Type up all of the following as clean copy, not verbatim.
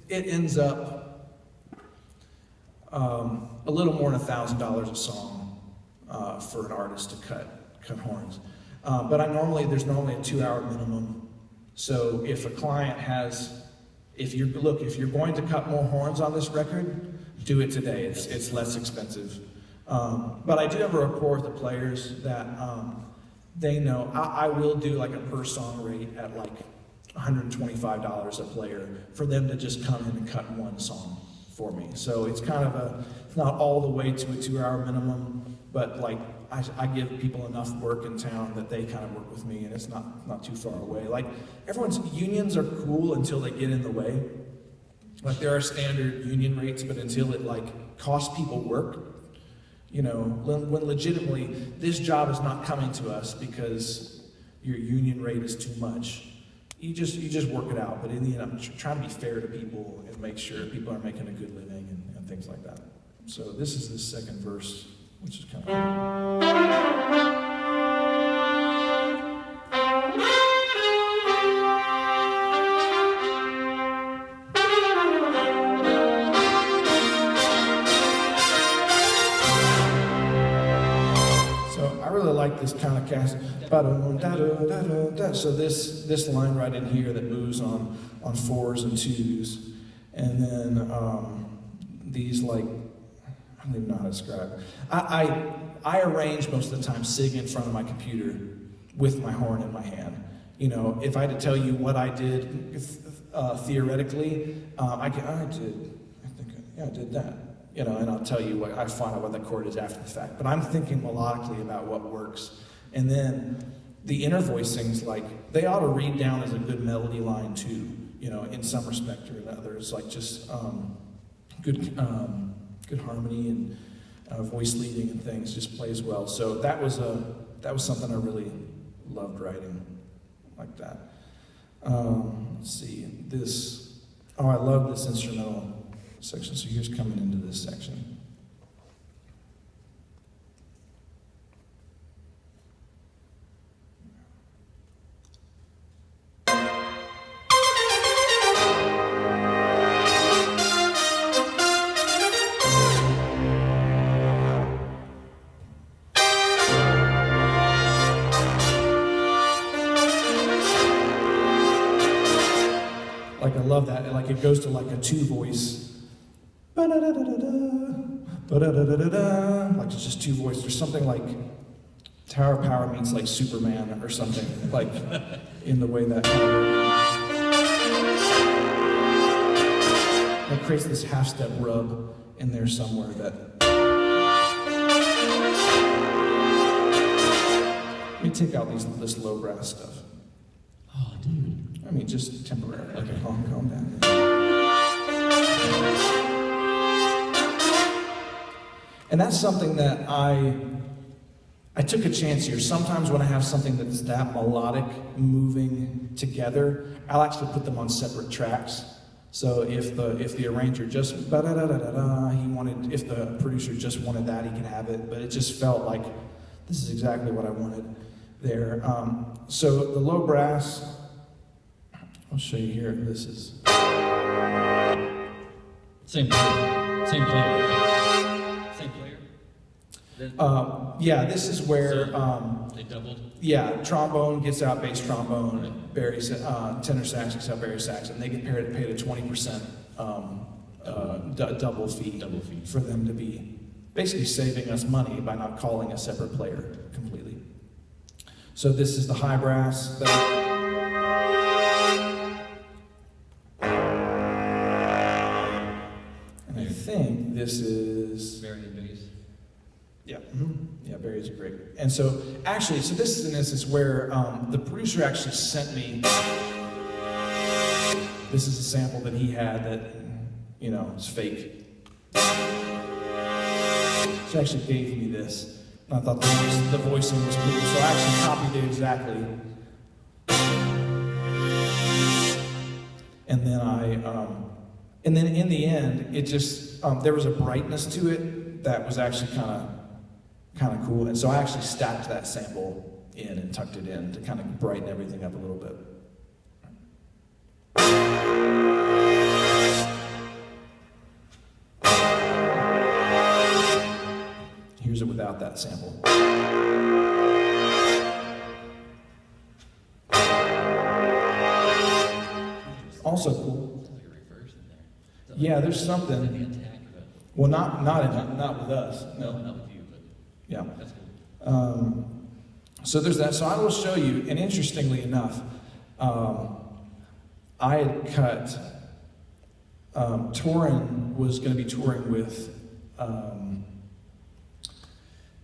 it ends up a little more than $1,000 a song for an artist to cut horns. But there's normally a 2-hour minimum. So if a client if you're going to cut more horns on this record, do it today. It's less expensive. But I do have a rapport with the players that they know I will do like a per song rate at like $125 a player for them to just come in and cut one song for me. So it's kind of it's not all the way to a 2-hour minimum, but like I give people enough work in town that they kind of work with me, and it's not too far away. Like everyone's unions are cool until they get in the way. Like there are standard union rates, but until it like costs people work, you know, when legitimately this job is not coming to us because your union rate is too much. You just work it out. But in the end, I'm trying to be fair to people and make sure people are making a good living and things like that. So this is the second verse, which is kind of this kind of cast. So this line right in here that moves on 4s and 2s, and then these like I don't even know how to describe. I arrange most of the time sitting in front of my computer with my horn in my hand. You know, if I had to tell you what I did theoretically, I did that. You know, and I'll tell you what I find out what the chord is after the fact. But I'm thinking melodically about what works. And then the inner voicings, like, they ought to read down as a good melody line too, you know, in some respect or another. It's like just good harmony and voice leading and things just plays well. So that was something I really loved writing like that. Let's see, I love this instrumental section. So here's coming into this section. Like I love that. Like it goes to like a 2-voice. Like it's just 2 voices. There's something like Tower of Power means like Superman or something, like in the way that it creates this half-step rub in there somewhere that. Let me take out this low brass stuff. Oh, dude. I mean, just temporarily. Okay, calm down. And that's something that I took a chance here. Sometimes when I have something that's that melodic moving together, I'll actually put them on separate tracks. So if the arranger just if the producer just wanted that, he can have it. But it just felt like this is exactly what I wanted there. So the low brass, I'll show you here. This is same player. Same player. Yeah, this is where they doubled. Yeah, trombone gets out bass trombone, right. Tenor sax gets out bass sax, and they get paid a 20% double fee for them to be basically saving us money by not calling a separate player completely. So this is the high brass. And I think this is Barry and bass. Yeah, yeah, Barry's great. And so this is an instance where the producer actually sent me. This is a sample that he had that, you know, is fake. She actually gave me this. And I thought the voicing was cool, so I actually copied it exactly. And then in the end, it just there was a brightness to it that was actually kind of cool. And so I actually stacked that sample in and tucked it in to kind of brighten everything up a little bit. about that sample. Also cool. Yeah, there's something. Well, not with us. No, not with you, but Yeah. that's cool. So there's that. So I will show you, and interestingly enough, I had cut, Torin was going to be touring with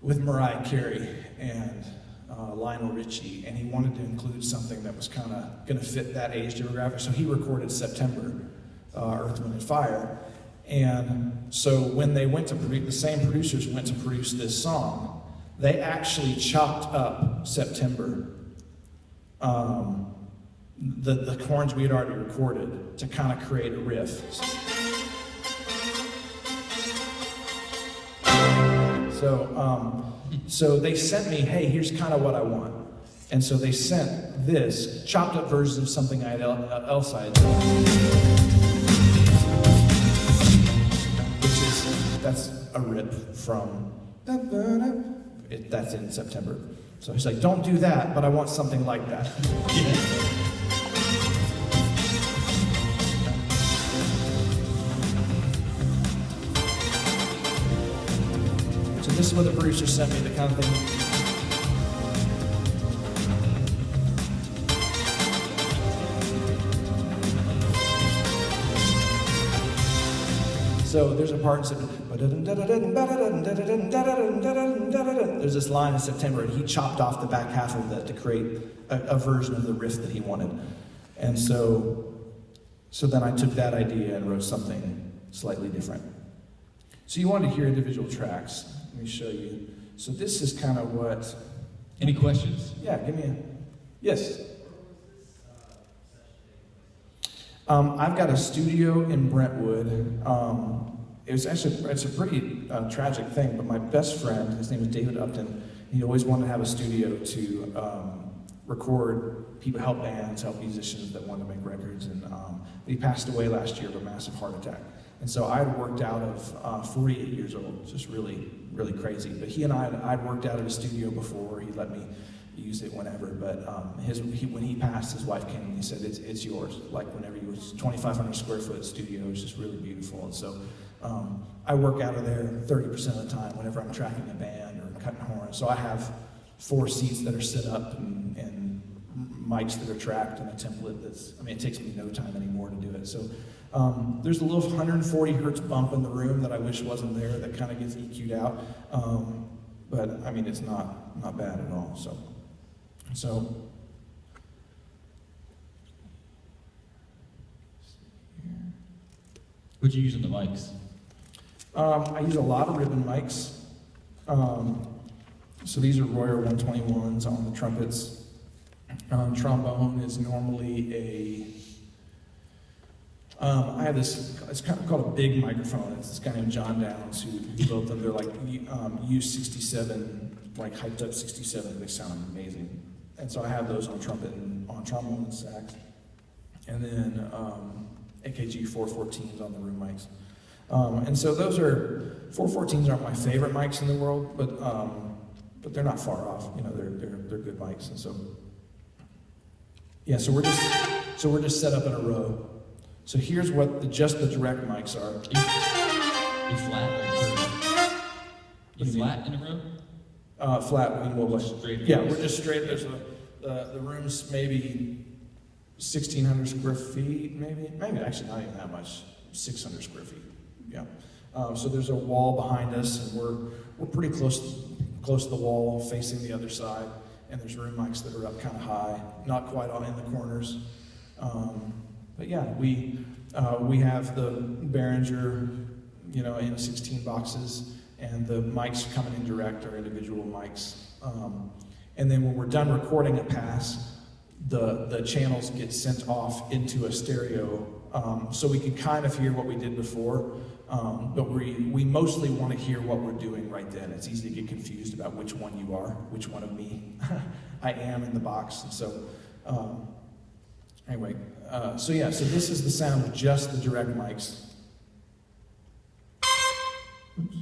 Mariah Carey and Lionel Richie, and he wanted to include something that was kind of going to fit that age demographic. So he recorded September, Earth, Wind, and Fire. And so when they went to produce, the same producers went to produce this song, they actually chopped up September, the horns we had already recorded, to kind of create a riff. So they sent me, hey, here's kind of what I want. And so they sent this, chopped up versions of something else I had done. That's a rip from, that's in September. So he's like, don't do that, but I want something like that. So this is what the producer sent me, the kind of thing. So there's a part that there's this line in September, and he chopped off the back half of that to create a version of the riff that he wanted. And so then I took that idea and wrote something slightly different. So you wanted to hear individual tracks. Let me show you. So this is kind of what... Any questions? Yeah, give me a... Yes? I've got a studio in Brentwood. It's a pretty tragic thing, but my best friend, his name is David Upton, he always wanted to have a studio to record people, help bands, help musicians that wanted to make records, and he passed away last year of a massive heart attack. And so I had worked out of 48 years old, just really, really crazy. But he and I'd worked out of his studio before. He let me use it whenever, but when he passed, his wife came and he said, it's yours. Like whenever you was 2,500 square foot studio, it's just really beautiful. And so I work out of there 30% of the time whenever I'm tracking a band or cutting horns. So I have 4 seats that are set up and mics that are tracked and a template it takes me no time anymore to do it. So there's a little 140 hertz bump in the room that I wish wasn't there that kind of gets EQ'd out. But it's not bad at all. So What'd you use in the mics? I use a lot of ribbon mics. So these are Royer 121s on the trumpets. Trombone is normally I have this, it's kind of called a big microphone. It's this guy named John Downs who built them. They're like U67, like hyped up 67. They sound amazing. And so I have those on trumpet and on trombone and sax. And then AKG 414s on the room mics. And so those are, 414s aren't my favorite mics in the world, but they're not far off. They're good mics. And so, yeah, so we're just set up in a row. So here's what just the direct mics are. You flat or curved? You flat in a row? Flat. Well, straight. Yeah, we're just straight. There's the room's maybe 1,600 square feet, maybe actually not even that much. 600 square feet. Yeah. So there's a wall behind us, and we're pretty close to the wall, facing the other side. And there's room mics that are up kind of high, not quite on in the corners. But yeah, we have the Behringer, in 16 boxes, and the mics coming in direct are individual mics. And then when we're done recording a pass, the channels get sent off into a stereo, so we can kind of hear what we did before, but we mostly want to hear what we're doing right then. It's easy to get confused about which one you are, which one of me I am in the box. And so anyway, so this is the sound of just the direct mics. Oops.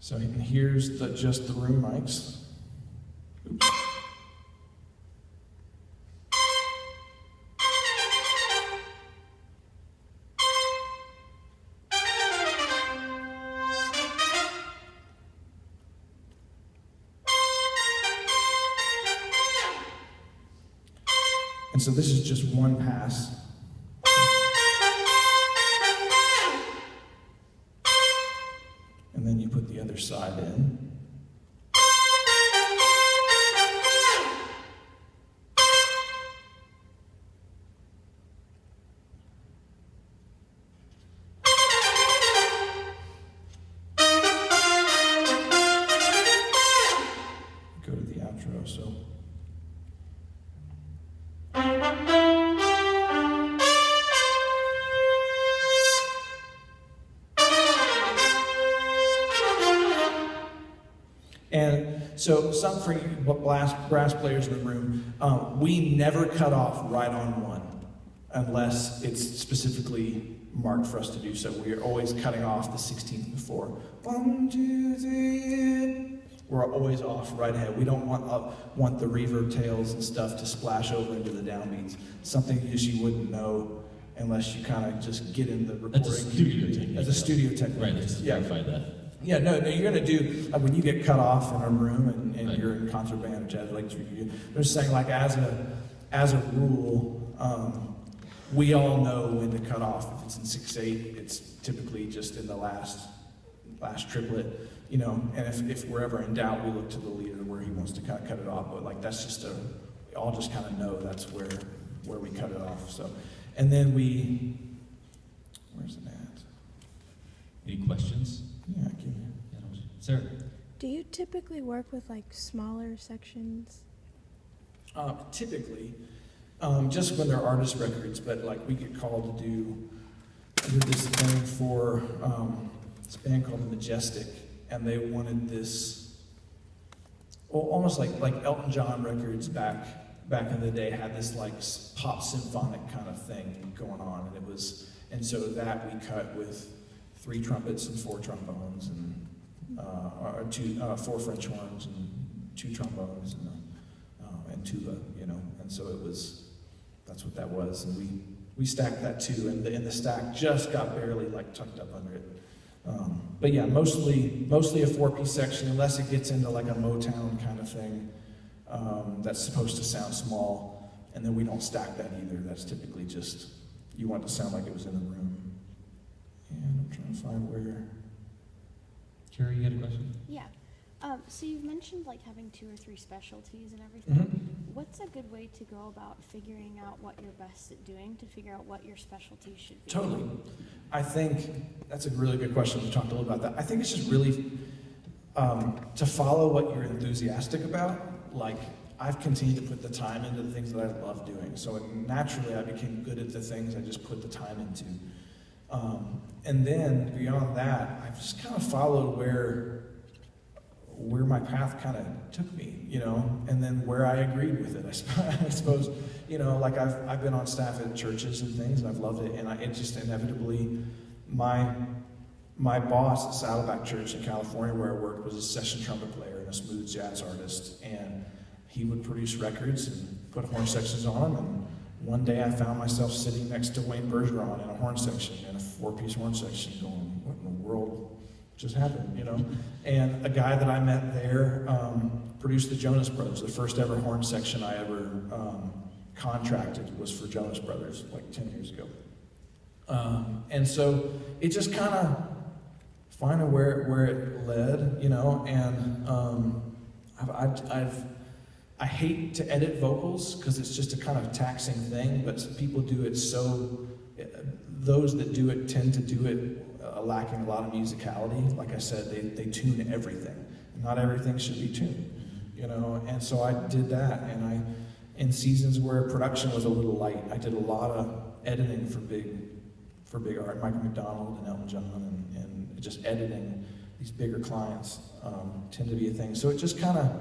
So and here's just the room mics. Oops. And so this is just one pass. And then you put the other side in. Go to the outro, so. And so some for you brass players in the room, we never cut off right on one unless it's specifically marked for us to do so. We are always cutting off the 16th before. 1, 2, 3. We're always off right ahead. We don't want the reverb tails and stuff to splash over into the downbeats. Something you wouldn't know unless you kind of just get in the recording. That's a studio technique. As a studio technique. Right, let's clarify that. Yeah, no, you're going to do, like when you get cut off in a room and right. You're in concert band or jazz, like they're just saying, like, as a rule, we all know when to cut off. If it's in 6/8, it's typically just in the last triplet, you know, and if we're ever in doubt, we look to the leader where he wants to kind of cut it off, but like that's just we all just kind of know that's where we cut it off, so. And then where's it at? Any questions? Yeah, give me. Sarah? Do you typically work with like smaller sections? Typically, just when they're artist records, but like we get called to do this thing for this band called The Majestic, and they wanted this, well, almost like Elton John records back in the day had this like pop symphonic kind of thing going on, and so that we cut with 3 trumpets and 4 trombones and 4 French horns and 2 trombones and tuba, you know, and so that's what that was, and we stacked that too, and the stack just got barely like tucked up under it. But yeah, mostly a 4-piece section, unless it gets into like a Motown kind of thing that's supposed to sound small, and then we don't stack that either. That's typically just you want it to sound like it was in the room. And I'm trying to find where. Carrie, you had a question? Yeah. So you've mentioned like having 2 or 3 specialties and everything. Mm-hmm. What's a good way to go about figuring out what you're best at doing to figure out what your specialty should be? Totally. I think that's a really good question. We talked a little about that. I think it's just really to follow what you're enthusiastic about. Like, I've continued to put the time into the things that I love doing. So naturally, I became good at the things I just put the time into. And then beyond that, I've just kind of followed where my path kind of took me, you know, and then where I agreed with it, I suppose, you know, like I've been on staff at churches and things, and I've loved it, and it just inevitably, my boss at Saddleback Church in California, where I worked, was a session trumpet player and a smooth jazz artist, and he would produce records and put horn sections on them, and one day I found myself sitting next to Wayne Bergeron in a horn section, in a 4-piece horn section, going, what in the world just happened, you know? And a guy that I met there produced the Jonas Brothers. The first ever horn section I ever contracted was for Jonas Brothers, like 10 years ago. And so it just kind of finding where it led, you know, and I hate to edit vocals because it's just a kind of taxing thing, but people do it so, those that do it tend to do it lacking a lot of musicality. Like I said, they tune everything. Not everything should be tuned, you know, and so I did that, and in seasons where production was a little light, I did a lot of editing for big art, Michael McDonald and Elton John, and just editing these bigger clients tend to be a thing. So it just kind of,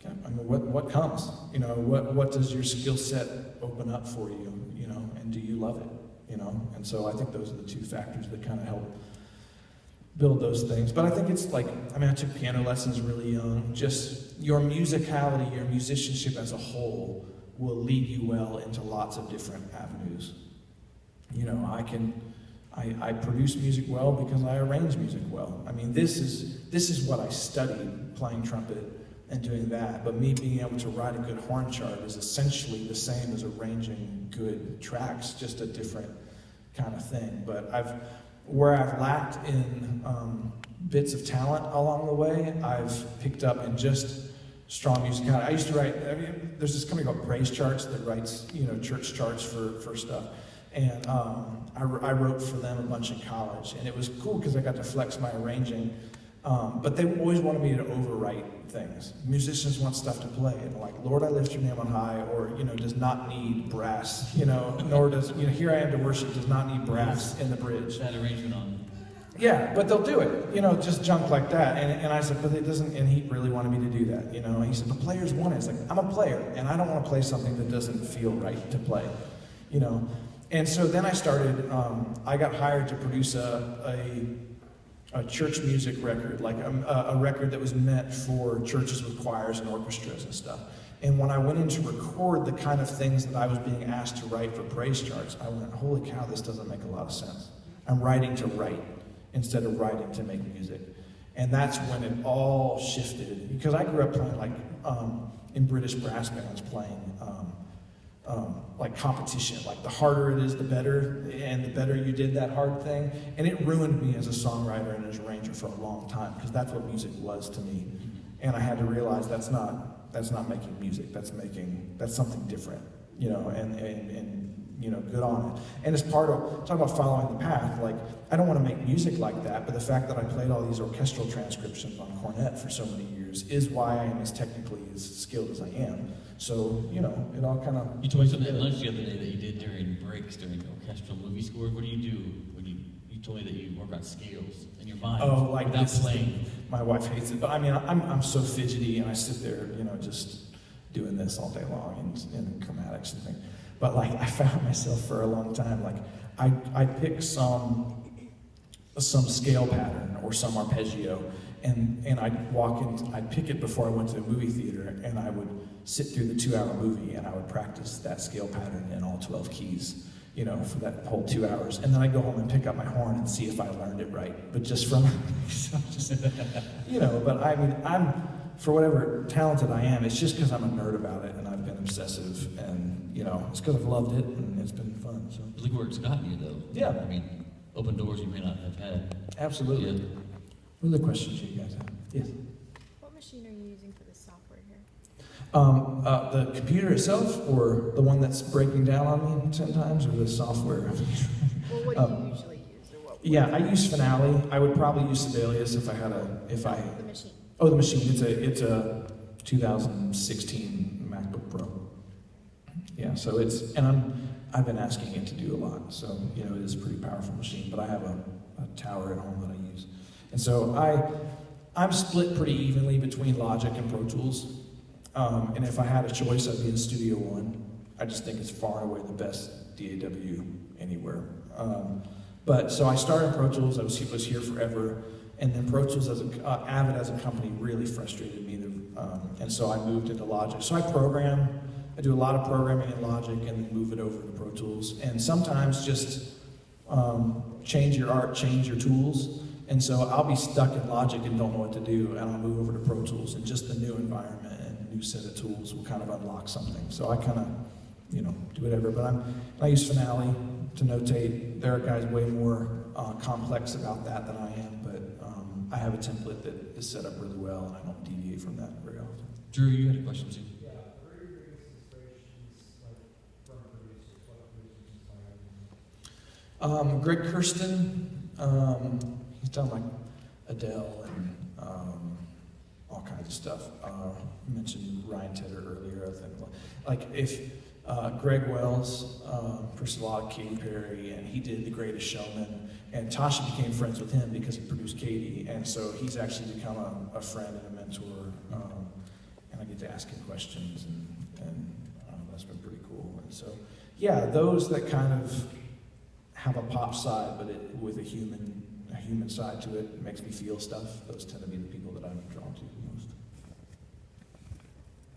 I mean, what comes? You know, what does your skill set open up for you? You know, and do you love it? You know, and so I think those are the 2 factors that kind of help build those things. But I think it's like, I mean, I took piano lessons really young. Just your musicality, your musicianship as a whole will lead you well into lots of different avenues. You know, I produce music well because I arrange music well. I mean, this is what I studied, playing trumpet and doing that. But me being able to write a good horn chart is essentially the same as arranging good tracks, just a different kind of thing. But where I've lacked in bits of talent along the way, I've picked up in just strong musicality. I used to write, I mean, there's this company called Praise Charts that writes, you know, church charts for stuff. And I wrote for them a bunch in college, and it was cool because I got to flex my arranging. But they always wanted me to overwrite things. Musicians want stuff to play, and like, Lord, I lift your name on high, or, you know, does not need brass, you know, nor does, you know, Here I Am to Worship does not need brass in the bridge. That arrangement on. Yeah, but they'll do it, you know, just junk like that. And I said, but it doesn't, and he really wanted me to do that, you know. And he said, the players want it. It's like, I'm a player, and I don't want to play something that doesn't feel right to play, you know. And so then I started, I got hired to produce a church music record, like a record that was meant for churches with choirs and orchestras and stuff. And when I went in to record the kind of things that I was being asked to write for Praise Charts, I went, holy cow, this doesn't make a lot of sense. I'm writing to write instead of writing to make music. And that's when it all shifted. Because I grew up playing like in British brass bands, playing like competition. Like the harder it is, the better, and the better you did that hard thing. And it ruined me as a songwriter and as a arranger for a long time, because that's what music was to me. And I had to realize that's not making music. That's something different, you know. And you know, good on it. And as part of talking about following the path, like, I don't want to make music like that, but the fact that I played all these orchestral transcriptions on cornet for so many years is why I am as technically as skilled as I am. So, you know, it all kind of... You told me something at lunch the other day that you did during breaks, during orchestral movie scores. What do you do when you told me that you work on scales in your mind? Oh, like without this playing. My wife hates it, but I mean, I'm so fidgety, and I sit there, you know, just doing this all day long and chromatics and things. But like, I found myself for a long time, like, I'd pick some scale pattern or some arpeggio, and I'd walk in, I'd pick it before I went to the movie theater, and I would sit through the 2-hour movie, and I would practice that scale pattern in all 12 keys, you know, for that whole 2 hours. And then I'd go home and pick up my horn and see if I learned it right. But just from, you know, but I mean, for whatever talented I am, it's just because I'm a nerd about it, and I've been obsessive, and, you know, it's because I've loved it, and it's been fun, so. Look where it's gotten you, though. Yeah. I mean, open doors you may not have had. Absolutely. Yeah. What other questions you guys have? Yes? What machine are you using for the software here? The computer itself, or the one that's breaking down on me 10 times, or the software? Well, what do you usually use, or what? Yeah, I use Finale. I would probably use Sibelius if I had The machine. Oh, the machine. It's a 2016 MacBook Pro. Yeah, so I've been asking it to do a lot. So, you know, it is a pretty powerful machine, but I have a tower at home that I use. And so I'm split pretty evenly between Logic and Pro Tools. And if I had a choice, I'd be in Studio One. I just think it's far and away the best DAW anywhere. But so I started in Pro Tools. I was here forever. And then Pro Tools, Avid as a company, really frustrated me. And so I moved into Logic. So I do a lot of programming in Logic and then move it over to Pro Tools. And sometimes just change your art, change your tools. And so I'll be stuck in Logic and don't know what to do, and I'll move over to Pro Tools, and just the new environment and new set of tools will kind of unlock something. So I kind of, you know, do whatever. But I use Finale to notate. There are guys way more complex about that than I am, but I have a template that is set up really well, and I don't deviate from that very often. Drew, you had a question too. Yeah, what are your biggest inspirations, like, from producers? What producers inspire you? Greg Kirsten, he's done like Adele and all kinds of stuff. You mentioned Ryan Tedder earlier, I think. Like if Greg Wells, first of all, Katy Perry, and he did The Greatest Showman, and Tasha became friends with him because he produced Katy, and so he's actually become a friend and a mentor, and I get to ask him questions, and that's been pretty cool. And so, yeah, those that kind of have a pop side, but with a human a human side to it. It makes me feel stuff. Those tend to be the people that I'm drawn to most.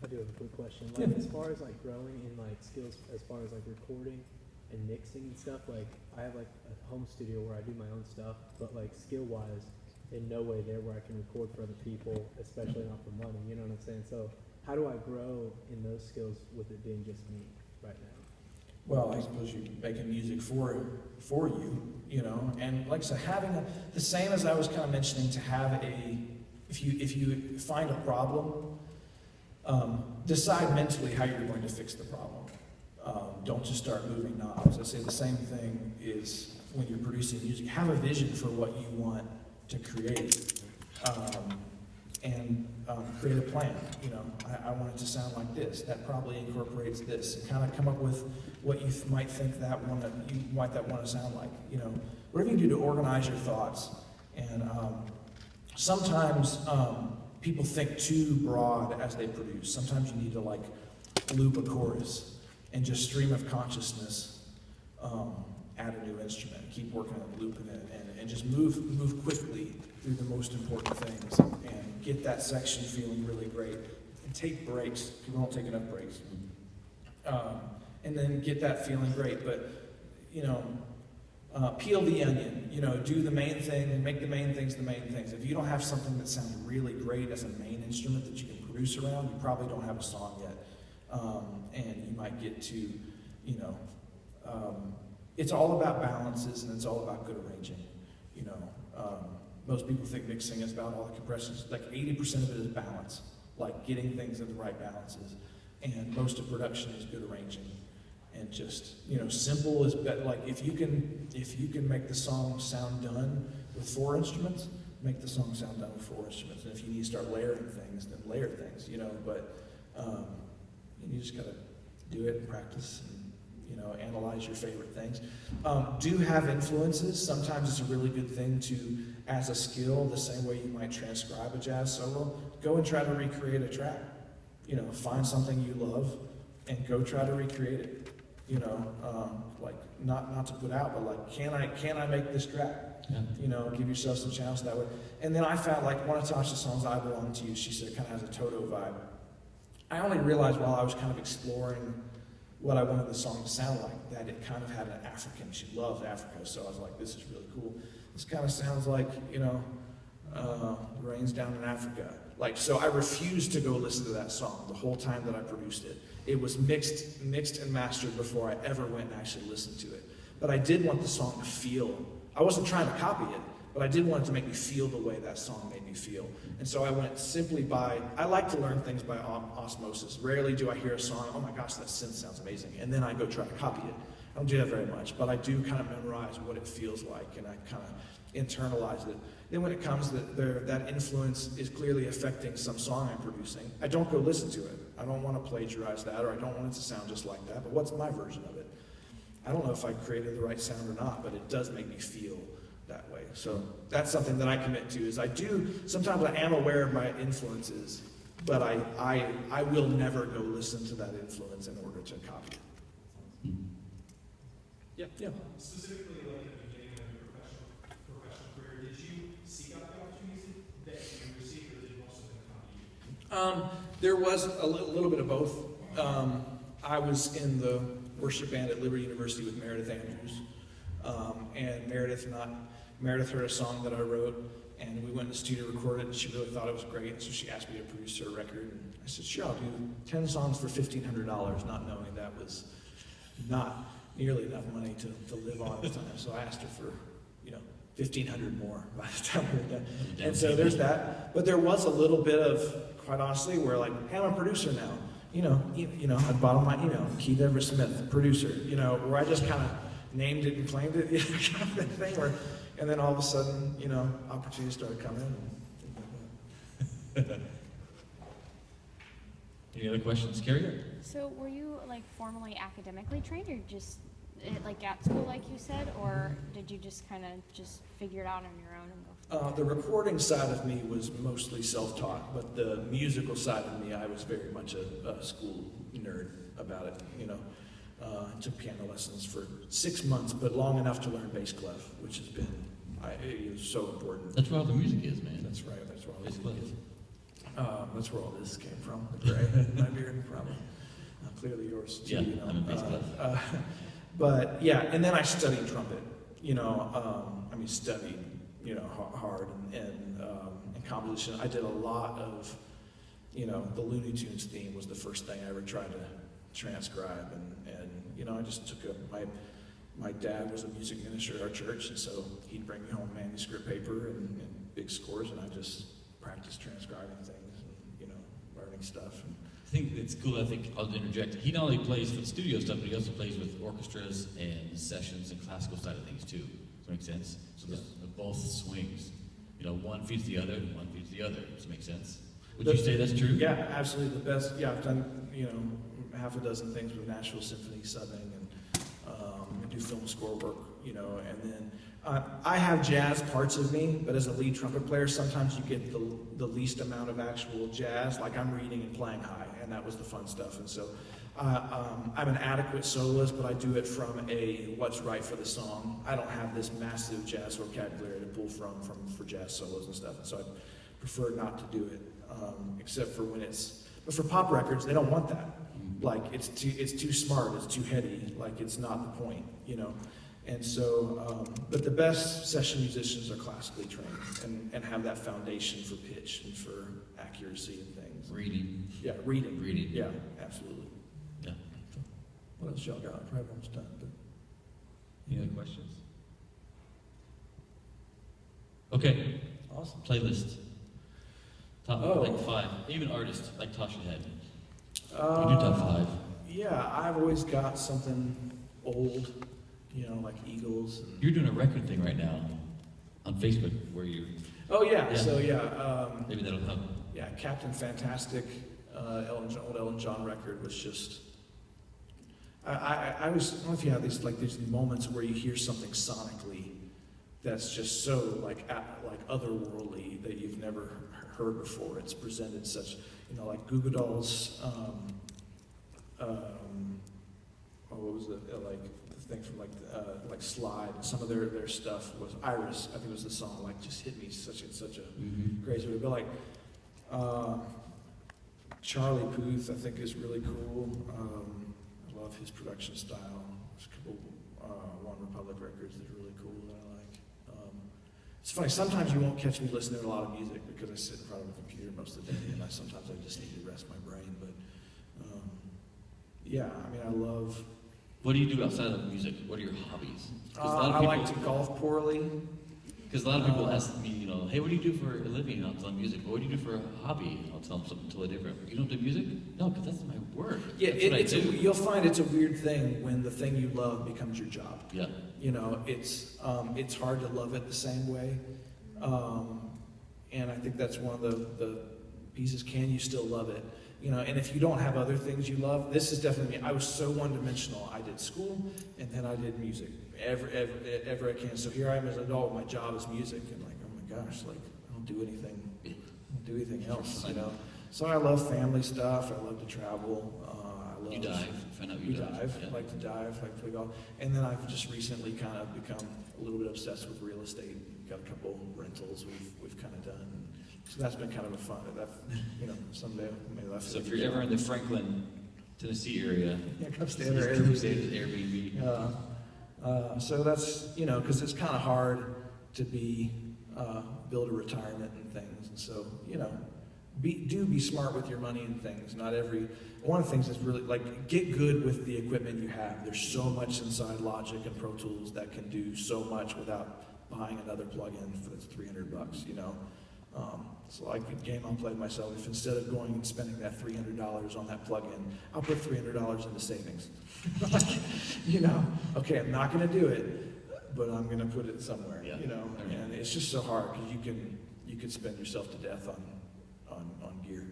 I do have a quick question. Yeah. Like, as far as like growing in like skills, as far as like recording and mixing and stuff, like I have like a home studio where I do my own stuff, but like skill wise, in no way there where I can record for other people, especially not for money. You know what I'm saying? So how do I grow in those skills with it being just me right now? Well, I suppose you're making music for you, you know, and like I said, the same as I was kind of mentioning, to have if you find a problem, decide mentally how you're going to fix the problem. Don't just start moving knobs. I say the same thing is when you're producing music. Have a vision for what you want to create, and create a plan. You know, I want it to sound like this. That probably incorporates this. And kind of come up with what you might think that want to sound like. You know, whatever you can do to organize your thoughts. And sometimes people think too broad as they produce. Sometimes you need to like loop a chorus and just stream of consciousness, add a new instrument, keep working on looping it, and just move quickly through the most important things, and get that section feeling really great. And take breaks. People don't take enough breaks. And then get that feeling great. But you know, peel the onion. You know, do the main thing and make the main things the main things. If you don't have something that sounds really great as a main instrument that you can produce around, you probably don't have a song yet. And you might get to, you know, it's all about balances and it's all about good arranging. You know, most people think mixing is about all the compressions. Like 80% of it is balance, like getting things in the right balances. And most of production is good arranging. And just, you know, simple is better. Like if you can make the song sound done with 4 instruments, make the song sound done with 4 instruments. And if you need to start layering things, then layer things, you know, but you just gotta do it and practice and, you know, analyze your favorite things. Do have influences. Sometimes it's a really good thing to, as a skill, the same way you might transcribe a jazz solo, go and try to recreate a track. You know, find something you love and go try to recreate it. You know, like not to put out, but like, can I make this track? Yeah. You know, give yourself some challenge that way. And then I found like one of Tasha's songs, I Belong to You, she said it kind of has a Toto vibe. I only realized while I was kind of exploring what I wanted the song to sound like, that it kind of had an African. She loves Africa, so I was like, this is really cool. This kind of sounds like, you know, rains down in Africa. Like, so I refused to go listen to that song the whole time that I produced it. It was mixed and mastered before I ever went and actually listened to it. But I did want the song to feel, I wasn't trying to copy it, but I did want it to make me feel the way that song made me feel. And so I went simply by, I like to learn things by osmosis. Rarely do I hear a song, oh my gosh, that synth sounds amazing, and then I go try to copy it. I don't do that very much, but I do kind of memorize what it feels like, and I kind of internalize it. Then when it comes that influence is clearly affecting some song I'm producing, I don't go listen to it. I don't want to plagiarize that, or I don't want it to sound just like that, but what's my version of it? I don't know if I created the right sound or not, but it does make me feel that way. So that's something that I commit to, is I do, sometimes I am aware of my influences, but I will never go listen to that influence in order to copy it. Yeah. Specifically, like at the beginning of your professional career, did you seek out the opportunities that you received, or did most of them come to you? There was a little bit of both. I was in the worship band at Liberty University with Meredith Andrews, and Meredith heard a song that I wrote, and we went in the studio, recorded it, and she really thought it was great, and so she asked me to produce her record, and I said, sure, I'll do 10 songs for $1,500, not knowing that was not nearly enough money to live on at the time. So I asked her for, you know, $1,500 more by the time we were done. And so there's that. But there was a little bit of, quite honestly, where like, hey, I'm a producer now. You know, at the bottom of my email, Kieth Everette Smith, producer. You know, where I just kind of named it and claimed it, you know, kind of thing. And then all of a sudden, you know, opportunities started coming in. And things like that. Any other questions? Carrie? So were you like formally academically trained, or just like at school, like you said, or did you just kind of just figure it out on your own and go? The recording side of me was mostly self-taught, but the musical side of me, I was very much a school nerd about it. You know, I took piano lessons for 6 months, but long enough to learn bass clef, which has been, it was so important. That's where all the music is, man. That's right. That's where all this Basically. is. That's where all this came from. The gray in my beard, probably. Clearly yours too. Yeah, You know. I'm a bass player. But yeah, and then I studied trumpet. Studied, hard and composition. I did a lot of, the Looney Tunes theme was the first thing I ever tried to transcribe, and I just took my dad was a music minister at our church, and so he'd bring me home manuscript paper and big scores, and I just practiced transcribing things and, learning stuff. And I think it's cool. I think I'll interject. He not only plays for the studio stuff, but he also plays with orchestras and sessions and classical side of things too. Does that make sense? So there's both swings. One feeds the other, and one feeds the other. Does that make sense? Would you say that's true? Yeah, absolutely. The best. Yeah, I've done half a dozen things with Nashville Symphony subbing and do film score work. And then I have jazz parts of me, but as a lead trumpet player, sometimes you get the least amount of actual jazz. Like I'm reading and playing high, and that was the fun stuff. And so I'm an adequate soloist, but I do it from a what's right for the song. I don't have this massive jazz vocabulary to pull from for jazz solos and stuff. And so I prefer not to do it, except for when it's. But for pop records, they don't want that. Like it's too smart, it's too heady. Like it's not the point, And so, but the best session musicians are classically trained and have that foundation for pitch and for accuracy and things. Reading. Yeah, reading. Reading. Yeah, absolutely. Yeah. What else y'all got? Probably almost done. But Any other questions? Okay. awesome. Playlist. Top Oh. like 5. Even artists like Tasha had. You do top 5. Yeah, I've always got something old, like Eagles. And... You're doing a record thing right now on Facebook where you're. Oh yeah. Yeah. So Maybe that'll help. yeah, Captain Fantastic, old Ellen John record was just. I don't know if you have these moments where you hear something sonically that's just so like otherworldly that you've never heard before. It's presented such, like Goo Goo Dolls. What was it? Like the thing from like Slide. Some of their stuff was Iris. I think it was the song. Like just hit me such a crazy way. But like Charlie Puth, I think is really cool. I love his production style. There's a couple One Republic records that are really cool that I like. It's funny, sometimes you won't catch me listening to a lot of music because I sit in front of a computer most of the day and sometimes I just need to rest my brain. But yeah, I love... What do you do outside of music? What are your hobbies? I like to golf poorly. Because a lot of people ask me, hey, what do you do for a living? And I'll tell them music. But what do you do for a hobby? And I'll tell them something totally different. You don't do music? No, because that's my work. Yeah, that's what I do. You'll find it's a weird thing when the thing you love becomes your job. Yeah. It's hard to love it the same way. And I think that's one of the pieces. Can you still love it? And if you don't have other things you love, this is definitely me. I was so one-dimensional. I did school, and then I did music. Ever I can. So here I am as an adult. My job is music, and like, oh my gosh, like I don't do anything else. So I love family stuff. I love to travel. I love. You dive. Find out you dive. Yeah. I like to dive. I like to play golf. And then I've just recently kind of become a little bit obsessed with real estate. Got a couple rentals we've kind of done. So that's been kind of a fun. Someday maybe that's. So if you're ever in the Franklin, Tennessee area, yeah, come stay at Airbnb. So that's because it's kind of hard to build a retirement and things, and so be smart with your money and things. One of the things is really get good with the equipment you have. There's so much inside Logic and Pro Tools that can do so much without buying another plug-in that's $300. So like a game I'll play myself, if instead of going and spending that $300 on that plug-in, I'll put $300 into savings. Okay, I'm not going to do it, but I'm going to put it somewhere. Yeah. And it's just so hard because you can spend yourself to death on gear.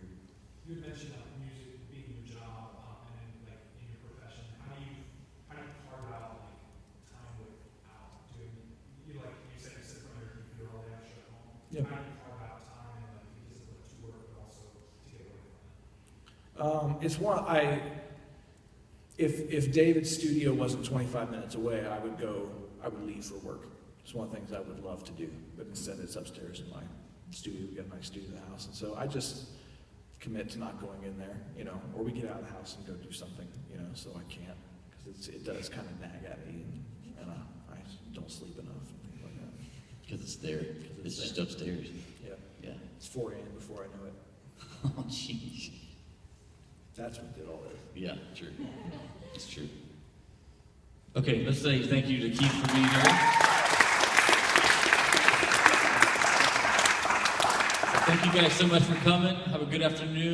You had mentioned music being your job and then in your profession. How do you carve out time without doing? You said you sit in front of your computer all day after at home. Yep. How do you carve out time and discipline to work, but also to get away from it? It's one if David's studio wasn't 25 minutes away, I would leave for work. It's one of the things I would love to do, but instead it's upstairs in my studio. We got a nice studio in the house, and so I just commit to not going in there, you know, or we get out of the house and go do something, you know, so I can't, because it does kind of nag at me, and I don't sleep enough and things like that. Because it's there. It's just upstairs. Yeah, Yeah. it's 4 a.m. before I know it. Oh, jeez. That's what did all this. Yeah, true. It's true. Okay, let's say thank you to Keith for being here. Thank you guys so much for coming. Have a good afternoon.